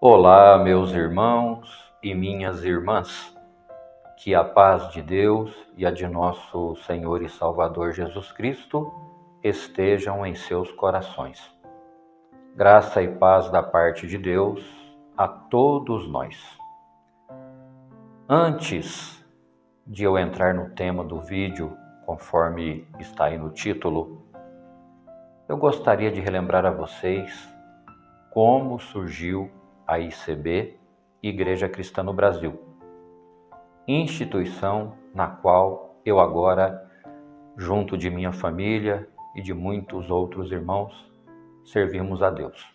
Olá, meus irmãos e minhas irmãs, que a paz de Deus e a de nosso Senhor e Salvador Jesus Cristo estejam em seus corações. Graça e paz da parte de Deus a todos nós. Antes de eu entrar no tema do vídeo, conforme está aí no título, eu gostaria de relembrar a vocês como surgiu a ICB, Igreja Cristã no Brasil, instituição na qual eu agora, junto de minha família e de muitos outros irmãos, servimos a Deus.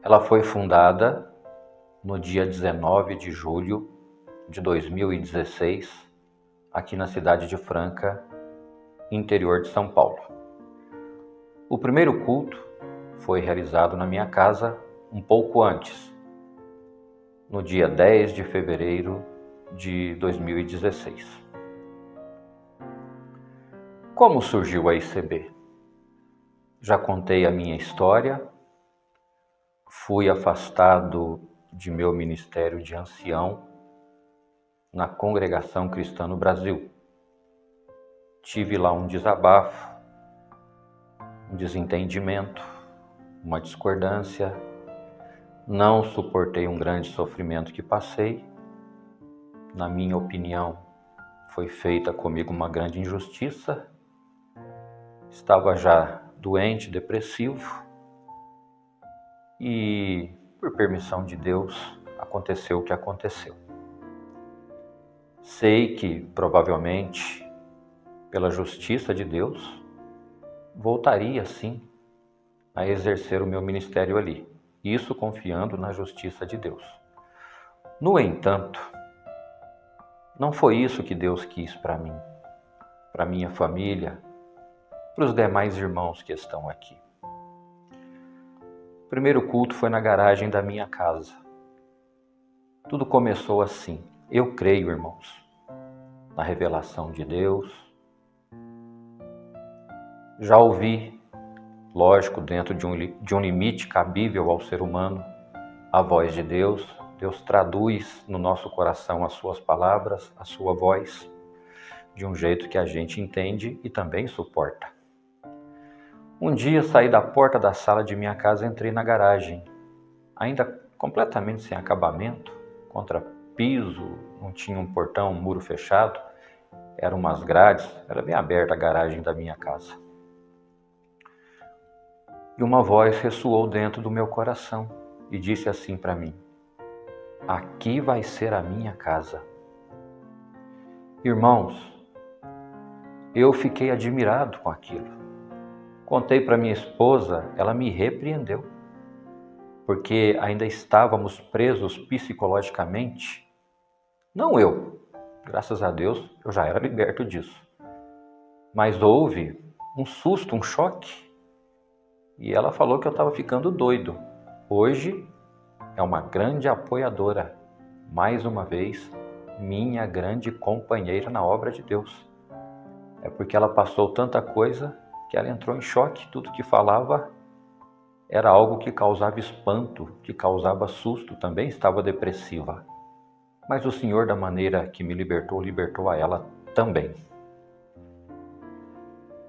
Ela foi fundada no dia 19 de julho de 2016, aqui na cidade de Franca, interior de São Paulo. O primeiro culto foi realizado na minha casa um pouco antes, no dia 10 de fevereiro de 2016. Como surgiu a ICB? Já contei a minha história, fui afastado de meu ministério de ancião na Congregação Cristã no Brasil. Tive lá um desabafo, um desentendimento, uma discordância, não suportei um grande sofrimento que passei. Na minha opinião, foi feita comigo uma grande injustiça. Estava já doente, depressivo, e por permissão de Deus aconteceu o que aconteceu. Sei que provavelmente, pela justiça de Deus, voltaria sim a exercer o meu ministério ali, isso confiando na justiça de Deus. No entanto, não foi isso que Deus quis para mim, para minha família, para os demais irmãos que estão aqui. O primeiro culto foi na garagem da minha casa. Tudo começou assim. Eu creio, irmãos, na revelação de Deus. Já ouvi, lógico, dentro de um limite cabível ao ser humano, a voz de Deus. Deus traduz no nosso coração as suas palavras, a sua voz, de um jeito que a gente entende e também suporta. Um dia saí da porta da sala de minha casa e entrei na garagem, ainda completamente sem acabamento, contra piso, não tinha um portão, um muro fechado, eram umas grades, era bem aberta a garagem da minha casa. E uma voz ressoou dentro do meu coração e disse assim para mim: aqui vai ser a minha casa. Irmãos, eu fiquei admirado com aquilo. Contei para minha esposa, ela me repreendeu, porque ainda estávamos presos psicologicamente. Não eu, graças a Deus, eu já era liberto disso. Mas houve um susto, um choque, e ela falou que eu estava ficando doido. Hoje é uma grande apoiadora, mais uma vez, minha grande companheira na obra de Deus. É porque ela passou tanta coisa que ela entrou em choque, tudo que falava era algo que causava espanto, que causava susto, também estava depressiva. Mas o Senhor, da maneira que me libertou, libertou a ela também.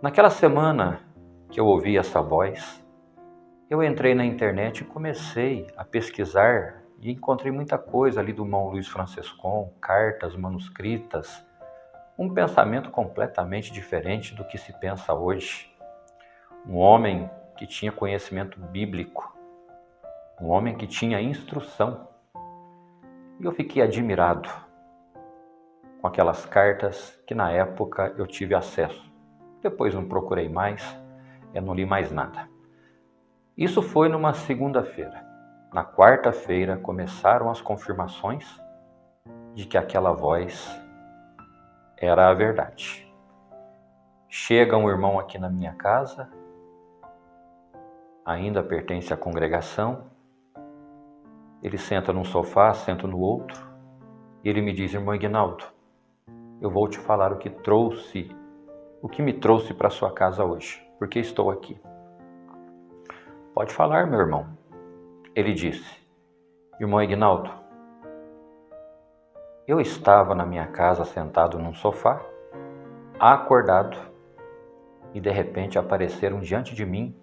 Naquela semana que eu ouvi essa voz, eu entrei na internet e comecei a pesquisar e encontrei muita coisa ali do irmão Luiz Francescon, cartas manuscritas, um pensamento completamente diferente do que se pensa hoje. Um homem que tinha conhecimento bíblico, um homem que tinha instrução. E eu fiquei admirado com aquelas cartas que na época eu tive acesso. Depois não procurei mais, eu não li mais nada. Isso foi numa segunda-feira. Na quarta-feira começaram as confirmações de que aquela voz era a verdade. Chega um irmão aqui na minha casa, ainda pertence à congregação, ele senta num sofá, senta no outro, e ele me diz: irmão Ignaldo, eu vou te falar o que me trouxe para sua casa hoje, porque estou aqui. Pode falar, meu irmão. Ele disse: Irmão Ignaldo, eu estava na minha casa sentado num sofá, acordado, e de repente apareceram diante de mim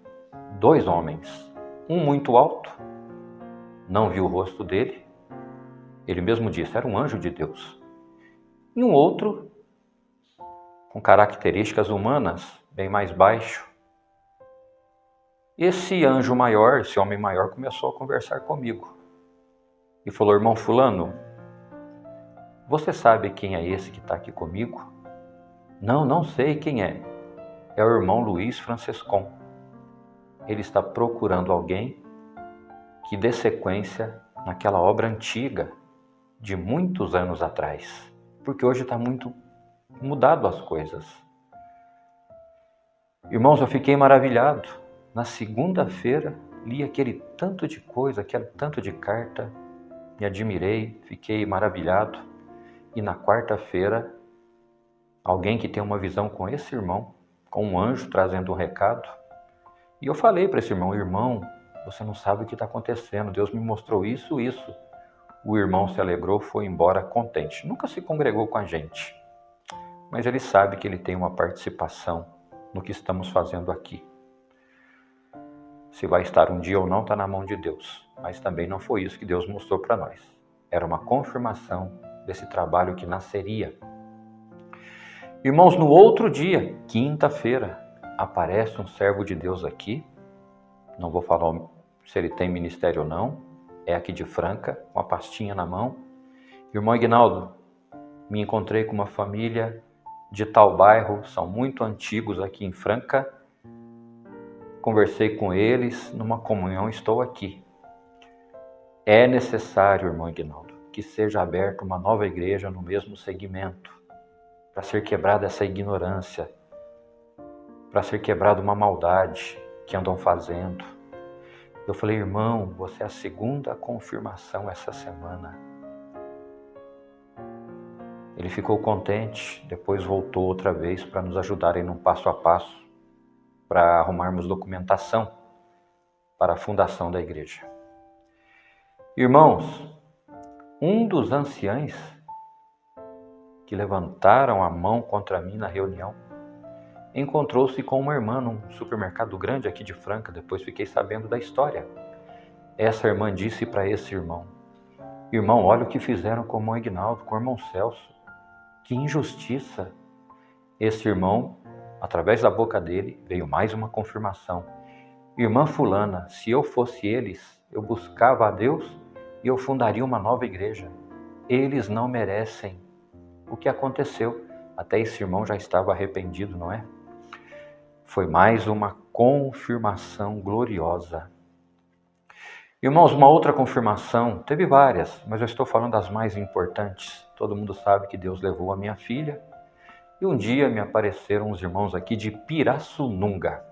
2 homens. Um muito alto, não vi o rosto dele, ele mesmo disse, era um anjo de Deus. E um outro, com características humanas, bem mais baixo. Esse anjo maior, esse homem maior, começou a conversar comigo. E falou: Irmão fulano, você sabe quem é esse que está aqui comigo? Não, não sei quem é. É o irmão Luiz Francescon. Ele está procurando alguém que dê sequência naquela obra antiga de muitos anos atrás. Porque hoje está muito mudado as coisas. Irmãos, eu fiquei maravilhado. Na segunda-feira, li aquele tanto de coisa, aquele tanto de carta, me admirei, fiquei maravilhado. E na quarta-feira, alguém que tem uma visão com esse irmão, com um anjo trazendo um recado, e eu falei para esse irmão: irmão, você não sabe o que está acontecendo, Deus me mostrou isso. O irmão se alegrou, foi embora contente. Nunca se congregou com a gente, mas ele sabe que ele tem uma participação no que estamos fazendo aqui. Se vai estar um dia ou não, está na mão de Deus, mas também não foi isso que Deus mostrou para nós. Era uma confirmação desse trabalho que nasceria. Irmãos, no outro dia, quinta-feira, aparece um servo de Deus aqui, não vou falar se ele tem ministério ou não, é aqui de Franca, com a pastinha na mão. Irmão Ignaldo, me encontrei com uma família de tal bairro, são muito antigos aqui em Franca, conversei com eles, numa comunhão estou aqui. É necessário, irmão Ignaldo, que seja aberta uma nova igreja no mesmo segmento, para ser quebrada essa ignorância, para ser quebrada uma maldade que andam fazendo. Eu falei: irmão, você é a segunda confirmação essa semana. Ele ficou contente, depois voltou outra vez para nos ajudarem num passo a passo, para arrumarmos documentação para a fundação da igreja. Irmãos, um dos anciães que levantaram a mão contra mim na reunião encontrou-se com uma irmã num supermercado grande aqui de Franca. Depois fiquei sabendo da história. Essa irmã disse para esse irmão: irmão, olha o que fizeram com o irmão Ignaldo, com o irmão Celso. Que injustiça! Esse irmão, através da boca dele, veio mais uma confirmação. Irmã fulana, se eu fosse eles, eu buscava a Deus e eu fundaria uma nova igreja. Eles não merecem o que aconteceu. Até esse irmão já estava arrependido, não é? Foi mais uma confirmação gloriosa. Irmãos, uma outra confirmação, teve várias, mas eu estou falando das mais importantes. Todo mundo sabe que Deus levou a minha filha, e um dia me apareceram uns irmãos aqui de Pirassununga.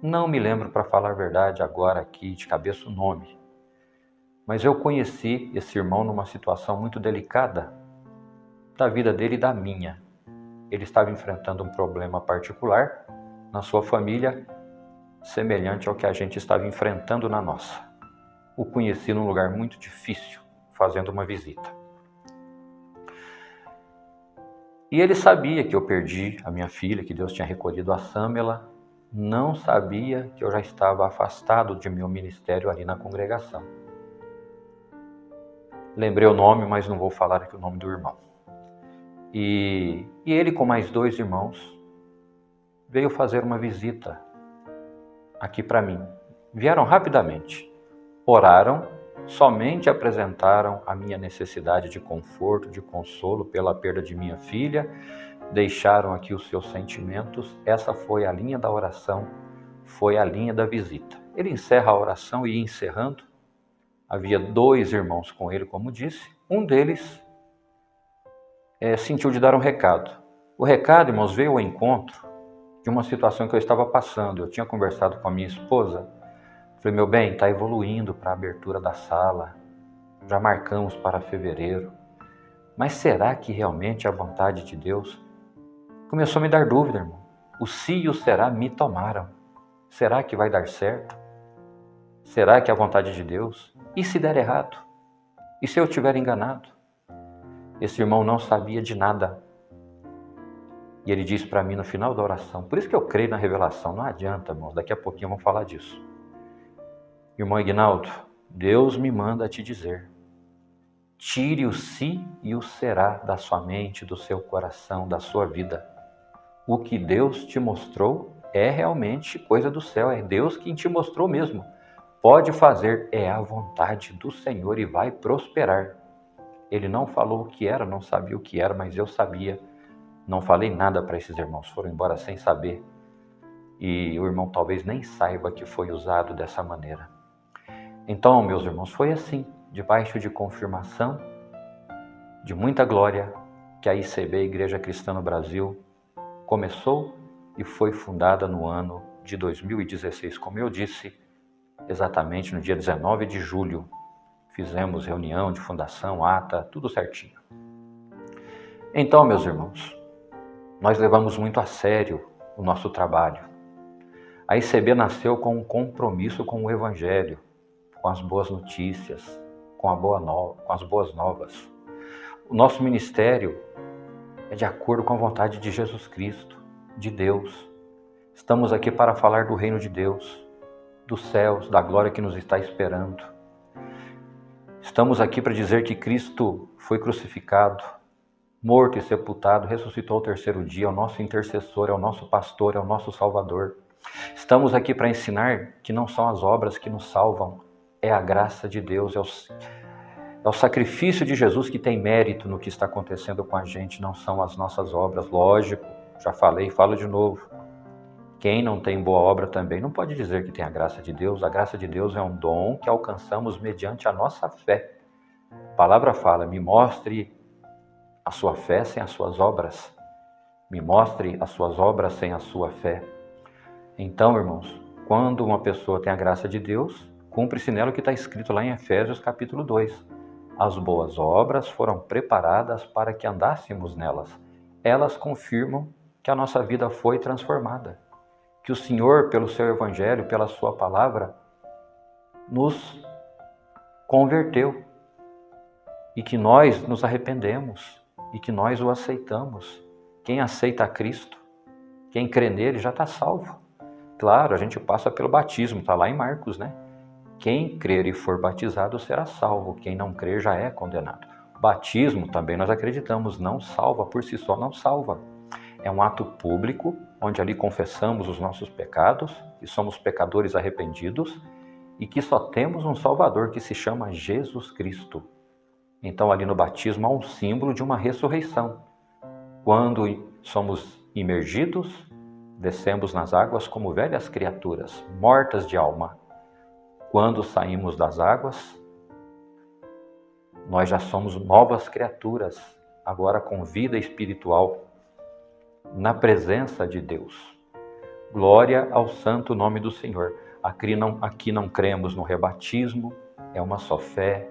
Não me lembro, para falar a verdade, agora aqui de cabeça o nome, mas eu conheci esse irmão numa situação muito delicada da vida dele e da minha. Ele estava enfrentando um problema particular na sua família, semelhante ao que a gente estava enfrentando na nossa. O conheci num lugar muito difícil, fazendo uma visita. E ele sabia que eu perdi a minha filha, que Deus tinha recolhido a Sâmela, não sabia que eu já estava afastado de meu ministério ali na congregação. Lembrei o nome, mas não vou falar aqui o nome do irmão. E ele, com mais 2 irmãos, veio fazer uma visita aqui para mim. Vieram rapidamente, oraram, somente apresentaram a minha necessidade de conforto, de consolo pela perda de minha filha, deixaram aqui os seus sentimentos. Essa foi a linha da oração, foi a linha da visita. Ele encerra a oração e, encerrando, havia 2 irmãos com ele, como disse. Um deles sentiu de dar um recado. O recado, irmãos, veio ao encontro de uma situação que eu estava passando. Eu tinha conversado com a minha esposa. Falei: meu bem, está evoluindo para a abertura da sala. Já marcamos para fevereiro. Mas será que realmente é a vontade de Deus? Começou a me dar dúvida, irmão. O se e o será me tomaram. Será que vai dar certo? Será que é a vontade de Deus? E se der errado? E se eu estiver enganado? Esse irmão não sabia de nada. E ele disse para mim no final da oração, por isso que eu creio na revelação, não adianta, irmãos, daqui a pouquinho vamos falar disso. Irmão Ignaldo, Deus me manda te dizer, tire o se e o será da sua mente, do seu coração, da sua vida. O que Deus te mostrou é realmente coisa do céu, é Deus quem te mostrou mesmo. Pode fazer, é a vontade do Senhor e vai prosperar. Ele não falou o que era, não sabia o que era, mas eu sabia. Não falei nada para esses irmãos, foram embora sem saber. E o irmão talvez nem saiba que foi usado dessa maneira. Então, meus irmãos, foi assim, debaixo de confirmação, de muita glória, que a ICB, a Igreja Cristã no Brasil, começou e foi fundada no ano de 2016, como eu disse, exatamente no dia 19 de julho. Fizemos reunião de fundação, ata, tudo certinho. Então, meus irmãos, nós levamos muito a sério o nosso trabalho. A ICB nasceu com um compromisso com o Evangelho, com as boas notícias, com as boas novas. O nosso ministério é de acordo com a vontade de Jesus Cristo, de Deus. Estamos aqui para falar do reino de Deus, dos céus, da glória que nos está esperando. Estamos aqui para dizer que Cristo foi crucificado, morto e sepultado, ressuscitou ao terceiro dia, é o nosso intercessor, é o nosso pastor, é o nosso salvador. Estamos aqui para ensinar que não são as obras que nos salvam, é a graça de Deus, é o sacrifício de Jesus que tem mérito no que está acontecendo com a gente, não são as nossas obras. Lógico, já falei, falo de novo. Quem não tem boa obra também não pode dizer que tem a graça de Deus. A graça de Deus é um dom que alcançamos mediante a nossa fé. A palavra fala, me mostre a sua fé sem as suas obras. Me mostre as suas obras sem a sua fé. Então, irmãos, quando uma pessoa tem a graça de Deus, cumpre-se nela o que está escrito lá em Efésios capítulo 2. As boas obras foram preparadas para que andássemos nelas. Elas confirmam que a nossa vida foi transformada. Que o Senhor, pelo seu Evangelho, pela sua palavra, nos converteu. E que nós nos arrependemos. E que nós o aceitamos. Quem aceita a Cristo, quem crê nele já está salvo. Claro, a gente passa pelo batismo, está lá em Marcos, né? Quem crer e for batizado será salvo, quem não crer já é condenado. Batismo também nós acreditamos, não salva, por si só não salva. É um ato público, onde ali confessamos os nossos pecados, e somos pecadores arrependidos, e que só temos um Salvador que se chama Jesus Cristo. Então ali no batismo há um símbolo de uma ressurreição. Quando somos imergidos, descemos nas águas como velhas criaturas, mortas de alma. Quando saímos das águas, nós já somos novas criaturas, agora com vida espiritual, na presença de Deus. Glória ao santo nome do Senhor. Aqui não cremos no rebatismo, é uma só fé,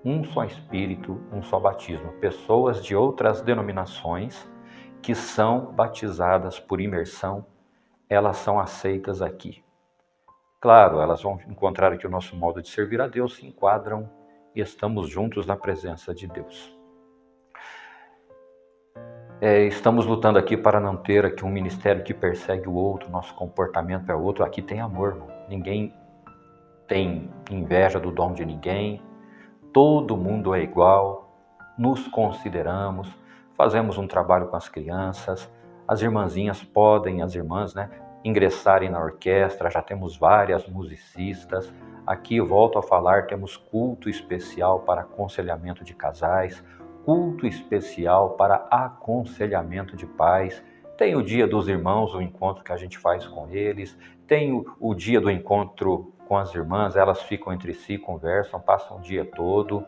um só Espírito, um só batismo. Pessoas de outras denominações que são batizadas por imersão, elas são aceitas aqui. Claro, elas vão encontrar aqui o nosso modo de servir a Deus, se enquadram e estamos juntos na presença de Deus. Estamos lutando aqui para não ter aqui um ministério que persegue o outro, nosso comportamento é outro. Aqui tem amor, irmão. Ninguém tem inveja do dom de ninguém. Todo mundo é igual, nos consideramos, fazemos um trabalho com as crianças, as irmãzinhas podem, as irmãs, ingressarem na orquestra, já temos várias musicistas. Aqui, volto a falar, temos culto especial para aconselhamento de casais, culto especial para aconselhamento de pais. Tem o dia dos irmãos, o encontro que a gente faz com eles, tem o dia do encontro com as irmãs, elas ficam entre si, conversam, passam o dia todo.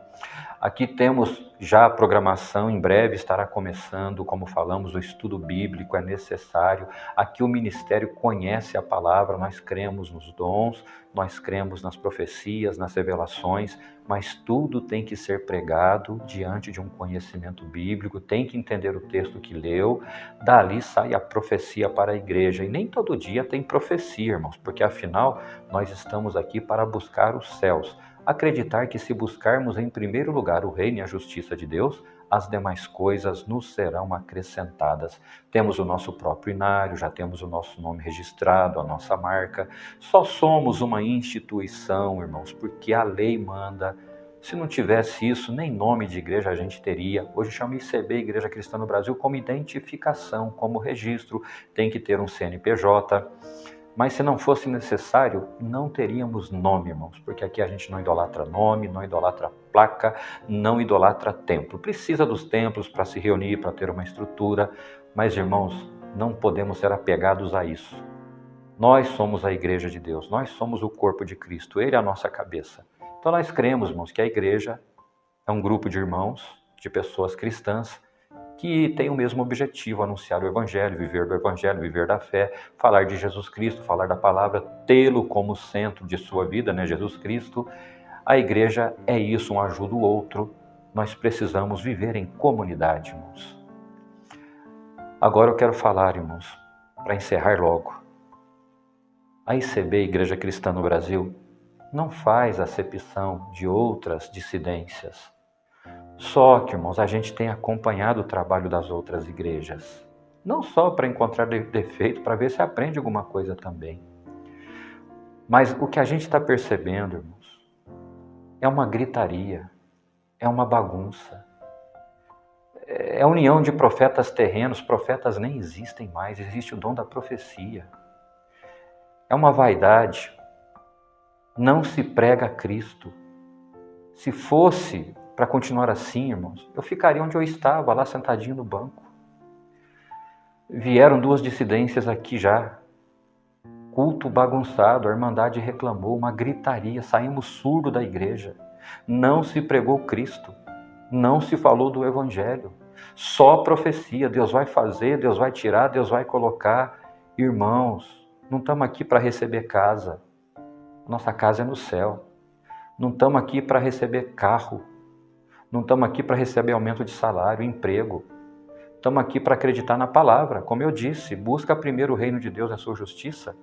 Aqui temos já a programação, em breve estará começando, como falamos, o estudo bíblico, é necessário. Aqui o ministério conhece a palavra, nós cremos nos dons, nós cremos nas profecias, nas revelações, mas tudo tem que ser pregado diante de um conhecimento bíblico, tem que entender o texto que leu, dali sai a profecia para a igreja. E nem todo dia tem profecia, irmãos, porque afinal nós estamos aqui para buscar os céus. Acreditar que se buscarmos em primeiro lugar o reino e a justiça de Deus, as demais coisas nos serão acrescentadas. Temos o nosso próprio inário, já temos o nosso nome registrado, a nossa marca. Só somos uma instituição, irmãos, porque a lei manda. Se não tivesse isso, nem nome de igreja a gente teria. Hoje chama ICB, Igreja Cristã no Brasil, como identificação, como registro. Tem que ter um CNPJ. Mas se não fosse necessário, não teríamos nome, irmãos, porque aqui a gente não idolatra nome, não idolatra placa, não idolatra templo. Precisa dos templos para se reunir, para ter uma estrutura, mas, irmãos, não podemos ser apegados a isso. Nós somos a igreja de Deus, nós somos o corpo de Cristo, Ele é a nossa cabeça. Então nós cremos, irmãos, que a igreja é um grupo de irmãos, de pessoas cristãs, que tem o mesmo objetivo, anunciar o Evangelho, viver do Evangelho, viver da fé, falar de Jesus Cristo, falar da palavra, tê-lo como centro de sua vida, né? Jesus Cristo. A igreja é isso, um ajuda o outro. Nós precisamos viver em comunidade, irmãos. Agora eu quero falar, irmãos, para encerrar logo. A ICB, Igreja Cristã no Brasil, não faz acepção de outras dissidências. Só que, irmãos, a gente tem acompanhado o trabalho das outras igrejas. Não só para encontrar defeito, para ver se aprende alguma coisa também. Mas o que a gente está percebendo, irmãos, é uma gritaria, é uma bagunça. É a união de profetas terrenos, profetas nem existem mais, existe o dom da profecia. É uma vaidade. Não se prega Cristo. Se fosse para continuar assim, irmãos, eu ficaria onde eu estava, lá sentadinho no banco. Vieram duas dissidências aqui já. Culto bagunçado, a Irmandade reclamou, uma gritaria, saímos surdo da igreja. Não se pregou Cristo, não se falou do Evangelho. Só profecia, Deus vai fazer, Deus vai tirar, Deus vai colocar. Irmãos, não estamos aqui para receber casa. Nossa casa é no céu. Não estamos aqui para receber carro. Não estamos aqui para receber aumento de salário, emprego. Estamos aqui para acreditar na palavra. Como eu disse, busca primeiro o reino de Deus e a sua justiça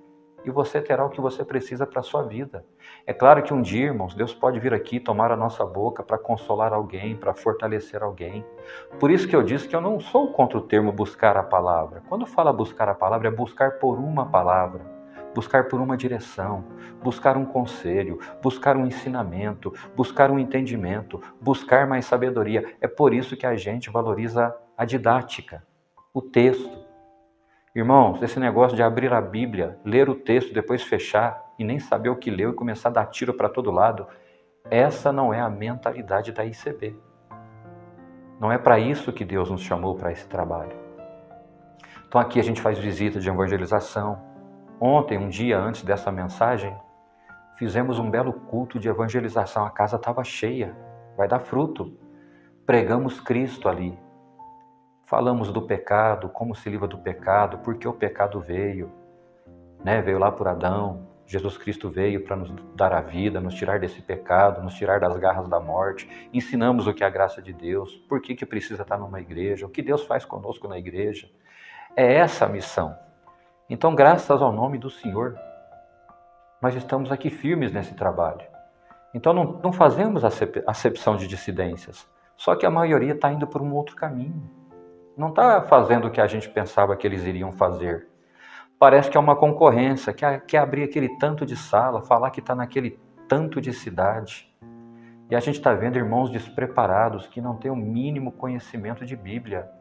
e você terá o que você precisa para a sua vida. É claro que um dia, irmãos, Deus pode vir aqui tomar a nossa boca para consolar alguém, para fortalecer alguém. Por isso que eu disse que eu não sou contra o termo buscar a palavra. Quando fala buscar a palavra, é buscar por uma palavra. Buscar por uma direção, buscar um conselho, buscar um ensinamento, buscar um entendimento, buscar mais sabedoria. É por isso que a gente valoriza a didática, o texto. Irmãos, esse negócio de abrir a Bíblia, ler o texto, depois fechar e nem saber o que leu e começar a dar tiro para todo lado, essa não é a mentalidade da ICB. Não é para isso que Deus nos chamou para esse trabalho. Então aqui a gente faz visita de evangelização. Ontem, um dia antes dessa mensagem, fizemos um belo culto de evangelização. A casa estava cheia, vai dar fruto. Pregamos Cristo ali. Falamos do pecado, como se livra do pecado, por que o pecado veio. Veio lá por Adão. Jesus Cristo veio para nos dar a vida, nos tirar desse pecado, nos tirar das garras da morte. Ensinamos o que é a graça de Deus, por que precisa estar numa igreja, o que Deus faz conosco na igreja. É essa a missão. Então, graças ao nome do Senhor, nós estamos aqui firmes nesse trabalho. Então, não fazemos acepção de dissidências. Só que a maioria está indo por um outro caminho. Não está fazendo o que a gente pensava que eles iriam fazer. Parece que é uma concorrência, quer abrir aquele tanto de sala, falar que está naquele tanto de cidade. E a gente está vendo irmãos despreparados que não têm o mínimo conhecimento de Bíblia.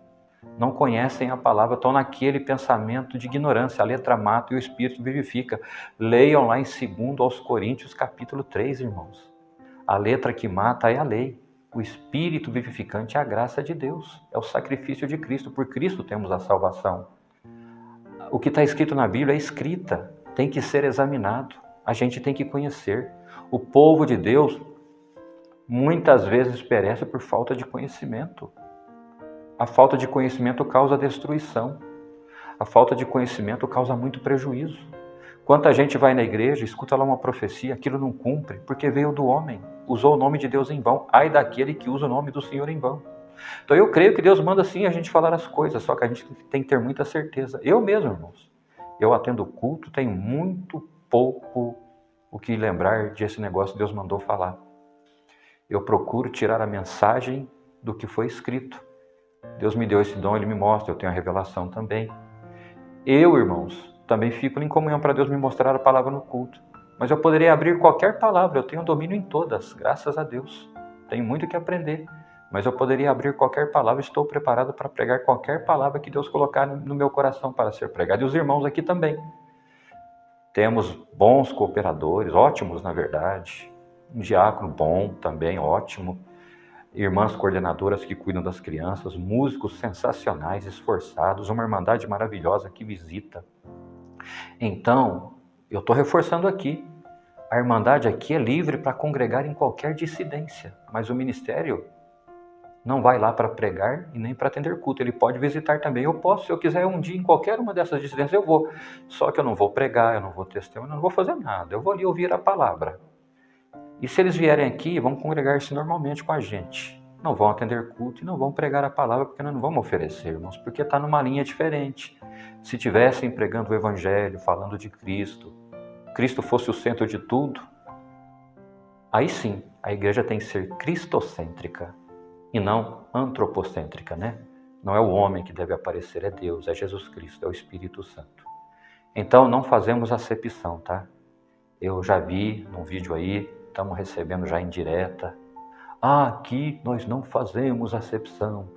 Não conhecem a palavra, estão naquele pensamento de ignorância. A letra mata e o Espírito vivifica. Leiam lá em 2 Coríntios capítulo 3, irmãos. A letra que mata é a lei. O Espírito vivificante é a graça de Deus. É o sacrifício de Cristo. Por Cristo temos a salvação. O que está escrito na Bíblia é escrita. Tem que ser examinado. A gente tem que conhecer. O povo de Deus muitas vezes perece por falta de conhecimento. A falta de conhecimento causa destruição. A falta de conhecimento causa muito prejuízo. Quanta gente vai na igreja, escuta lá uma profecia, aquilo não cumpre, porque veio do homem, usou o nome de Deus em vão. Ai daquele que usa o nome do Senhor em vão. Então eu creio que Deus manda sim a gente falar as coisas, só que a gente tem que ter muita certeza. Eu mesmo, irmãos, eu atendo o culto, tenho muito pouco o que lembrar desse negócio que Deus mandou falar. Eu procuro tirar a mensagem do que foi escrito. Deus me deu esse dom, Ele me mostra, eu tenho a revelação também. Eu, irmãos, também fico em comunhão para Deus me mostrar a palavra no culto. Mas eu poderia abrir qualquer palavra, eu tenho domínio em todas, graças a Deus. Tenho muito que aprender, mas eu poderia abrir qualquer palavra, estou preparado para pregar qualquer palavra que Deus colocar no meu coração para ser pregada. E os irmãos aqui também. Temos bons cooperadores, ótimos na verdade. Um diácono bom também, ótimo. Irmãs coordenadoras que cuidam das crianças, músicos sensacionais, esforçados, uma irmandade maravilhosa que visita. Então, eu estou reforçando aqui, a irmandade aqui é livre para congregar em qualquer dissidência, mas o ministério não vai lá para pregar e nem para atender culto, ele pode visitar também. Eu posso, se eu quiser um dia em qualquer uma dessas dissidências, eu vou, só que eu não vou pregar, eu não vou testemunhar, eu não vou fazer nada, eu vou ali ouvir a palavra. E se eles vierem aqui, vão congregar-se normalmente com a gente. Não vão atender culto e não vão pregar a palavra, porque nós não vamos oferecer, irmãos, porque está numa linha diferente. Se tivessem pregando o Evangelho, falando de Cristo, Cristo fosse o centro de tudo, aí sim, a igreja tem que ser cristocêntrica e não antropocêntrica, né? Não é o homem que deve aparecer, é Deus, é Jesus Cristo, é o Espírito Santo. Então não fazemos acepção, tá? Eu já vi num vídeo aí, estamos recebendo já em direta. Aqui nós não fazemos acepção.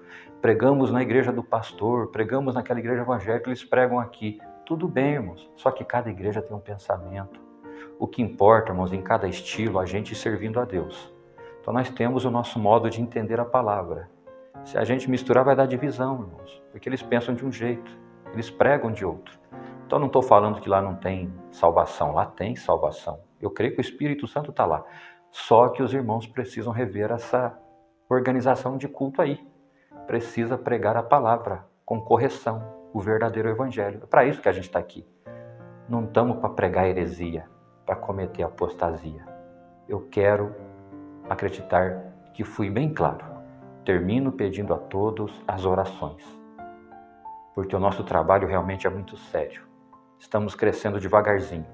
Pregamos na igreja do pastor, pregamos naquela igreja evangélica, eles pregam aqui. Tudo bem, irmãos, só que cada igreja tem um pensamento. O que importa, irmãos, em cada estilo, a gente servindo a Deus. Então nós temos o nosso modo de entender a palavra. Se a gente misturar, vai dar divisão, irmãos, porque eles pensam de um jeito, eles pregam de outro. Então não estou falando que lá não tem salvação, lá tem salvação. Eu creio que o Espírito Santo está lá. Só que os irmãos precisam rever essa organização de culto aí. Precisa pregar a palavra com correção, o verdadeiro evangelho. É para isso que a gente está aqui. Não estamos para pregar heresia, para cometer apostasia. Eu quero acreditar que fui bem claro. Termino pedindo a todos as orações, porque o nosso trabalho realmente é muito sério. Estamos crescendo devagarzinho.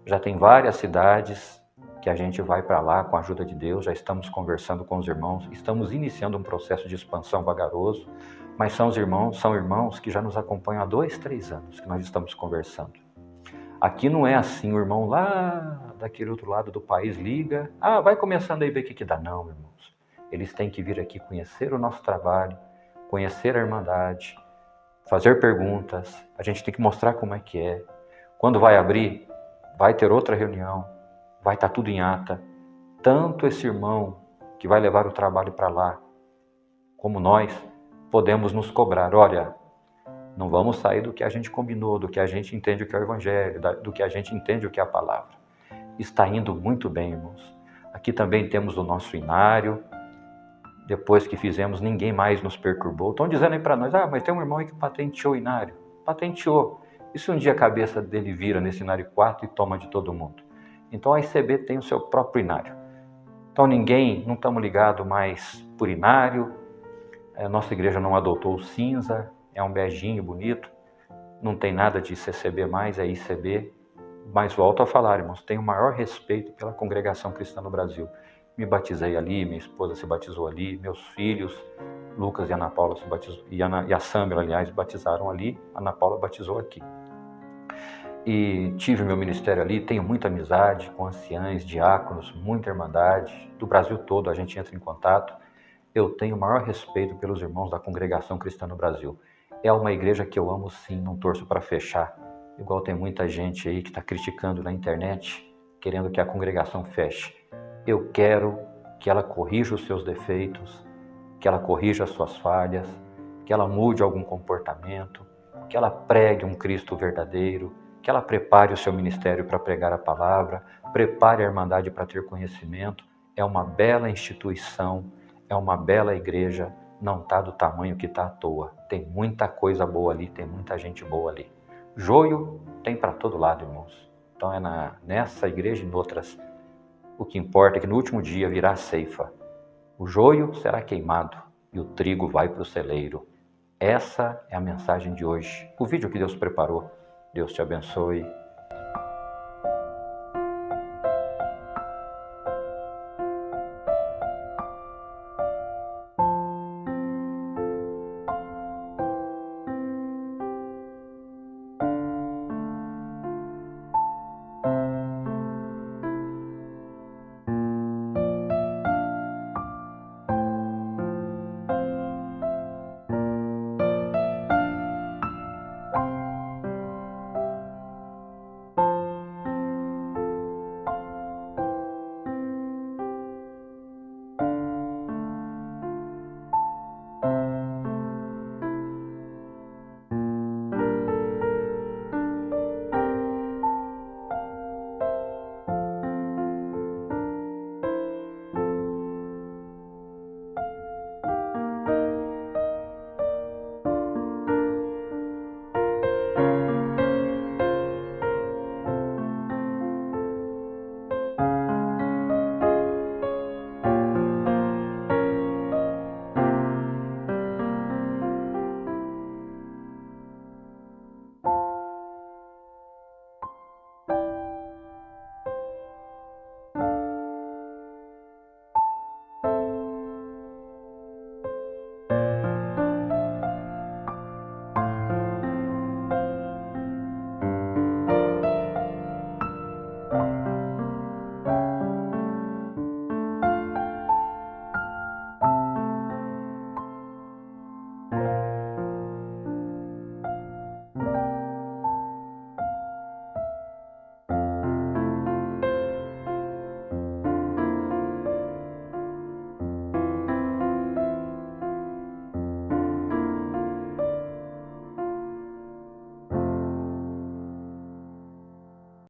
Já tem várias cidades que a gente vai para lá com a ajuda de Deus, já estamos conversando com os irmãos, estamos iniciando um processo de expansão vagaroso, mas são irmãos que já nos acompanham há 2, 3 anos que nós estamos conversando. Aqui não é assim, o irmão lá daquele outro lado do país liga, vai começando aí ver o que dá. Não, irmãos. Eles têm que vir aqui conhecer o nosso trabalho, conhecer a irmandade, fazer perguntas, a gente tem que mostrar como é que é. Quando vai abrir, vai ter outra reunião, vai estar tudo em ata. Tanto esse irmão que vai levar o trabalho para lá, como nós, podemos nos cobrar. Olha, não vamos sair do que a gente combinou, do que a gente entende o que é o Evangelho, do que a gente entende o que é a palavra. Está indo muito bem, irmãos. Aqui também temos o nosso inário. Depois que fizemos, ninguém mais nos perturbou. Estão dizendo aí para nós, mas tem um irmão aí que patenteou o inário. Patenteou. E se um dia a cabeça dele vira nesse inário 4 e toma de todo mundo? Então a ICB tem o seu próprio inário. Então não estamos ligados mais por inário. A nossa igreja não adotou o cinza, é um beijinho bonito. Não tem nada de CCB mais, é ICB. Mas volto a falar, irmãos, tenho o maior respeito pela congregação cristã no Brasil. Me batizei ali, minha esposa se batizou ali, meus filhos, Lucas e Ana Paula se batizou, e a Samira, aliás, batizaram ali, a Ana Paula batizou aqui. E tive meu ministério ali, tenho muita amizade com anciães, diáconos, muita irmandade, do Brasil todo a gente entra em contato. Eu tenho o maior respeito pelos irmãos da congregação cristã no Brasil. É uma igreja que eu amo sim, não torço para fechar. Igual tem muita gente aí que está criticando na internet, querendo que a congregação feche. Eu quero que ela corrija os seus defeitos, que ela corrija as suas falhas, que ela mude algum comportamento, que ela pregue um Cristo verdadeiro, que ela prepare o seu ministério para pregar a palavra, prepare a Irmandade para ter conhecimento. É uma bela instituição, é uma bela igreja, não está do tamanho que está à toa. Tem muita coisa boa ali, tem muita gente boa ali. Joio tem para todo lado, irmãos. Então é nessa igreja e em outras. O que importa é que no último dia virá a ceifa. O joio será queimado e o trigo vai para o celeiro. Essa é a mensagem de hoje. O vídeo que Deus preparou. Deus te abençoe.